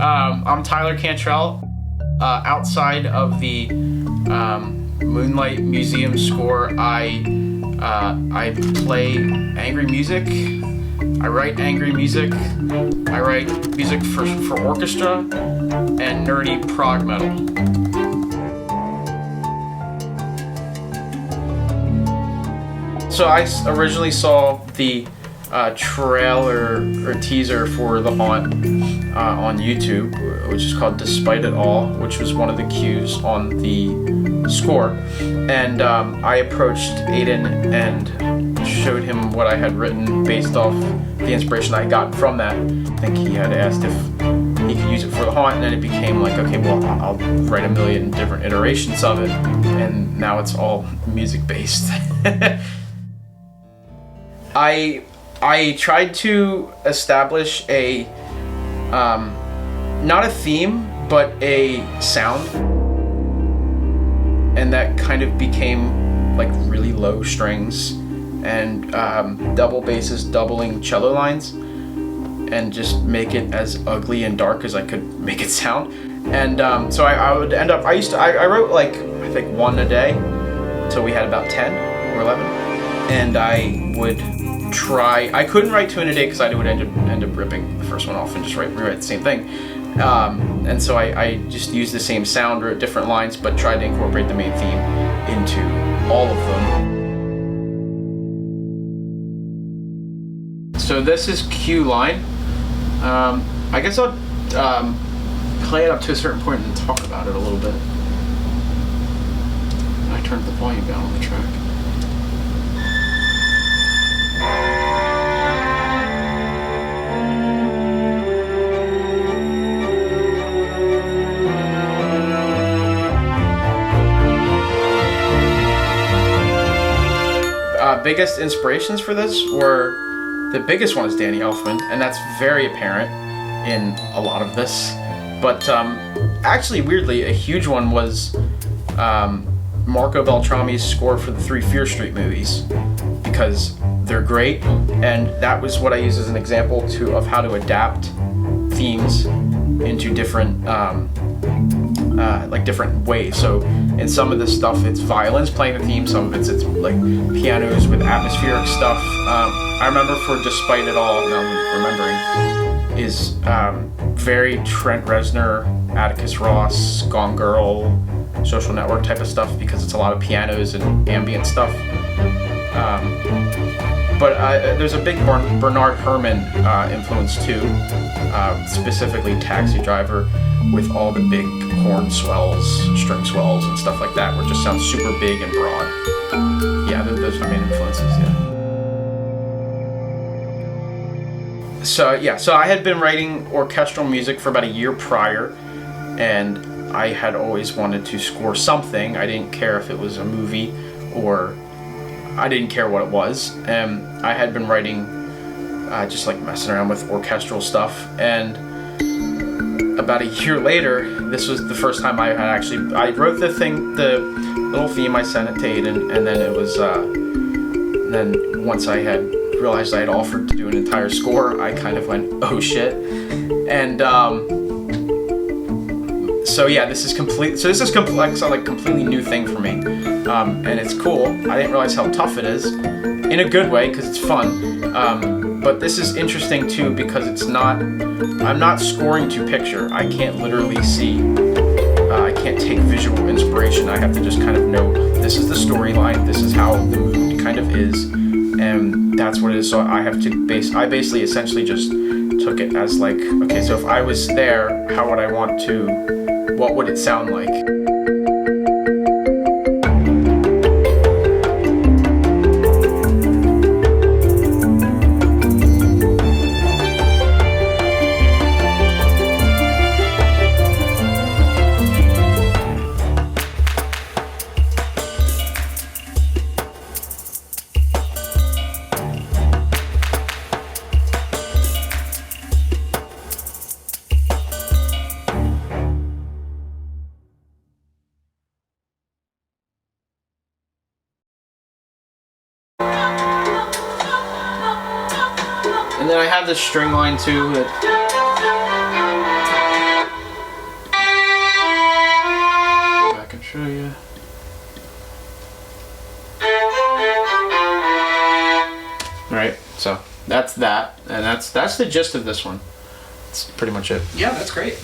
I'm Tyler Cantrell. Outside of the Moonlight Museum score, I play angry music. I write angry music. I write music for orchestra and nerdy prog metal. So I originally saw the trailer or teaser for The Haunt on YouTube, which is called Despite It All, which was one of the cues on the score. And I approached Aiden and showed him what I had written based off the inspiration I got from that. I think he had asked if he could use it for The Haunt, and then it became like, okay, well, I'll write a million different iterations of it, and now it's all music based. I tried to establish a, not a theme, but a sound. And that kind of became like really low strings and double basses, doubling cello lines, and just make it as ugly and dark as I could make it sound. And so I would end up, I wrote like, I think one a day until we had about 10 or 11. And I would I couldn't write 2 in a day because I would end up ripping the first one off and just rewrite the same thing. And so I just used the same sound or different lines, but tried to incorporate the main theme into all of them. So this is cue line. I guess I'll play it up to a certain point and talk about it a little bit. I turned the volume down on the track. Biggest inspirations for this were, the biggest one is Danny Elfman, and that's very apparent in a lot of this. But actually, weirdly, a huge one was Marco Beltrami's score for the 3 Fear Street movies, because they're great, and that was what I use as an example of how to adapt themes into different different ways. So in some of this stuff, it's violins playing the theme. Some of it's like pianos with atmospheric stuff. I remember for Despite It All, now I'm remembering, is very Trent Reznor, Atticus Ross, Gone Girl, Social Network type of stuff, because it's a lot of pianos and ambient stuff. But there's a big Bernard Herrmann influence too, specifically Taxi Driver, with all the big horn swells, string swells, and stuff like that, where it just sounds super big and broad. Yeah, those are the main influences, yeah. So I had been writing orchestral music for about a year prior, and I had always wanted to score something. I didn't care if it was a movie or I didn't care what it was. I had been writing, just like messing around with orchestral stuff, and about a year later, this was the first time I wrote the little theme, I sent it to Aiden, and then it was, then once I had realized I had offered to do an entire score, I kind of went, oh shit. And so yeah, this is complex, like completely new thing for me, and it's cool. I didn't realize how tough it is, in a good way, because it's fun. But this is interesting too, because I'm not scoring to picture. I can't literally see. I can't take visual inspiration. I have to just kind of know, this is the storyline, this is how the mood kind of is, and that's what it is. So I basically essentially just took it as like, okay, so if I was there, what would it sound like? And then I have this string line too that that's that, and that's the gist of this one. That's pretty much it. Yeah, that's great.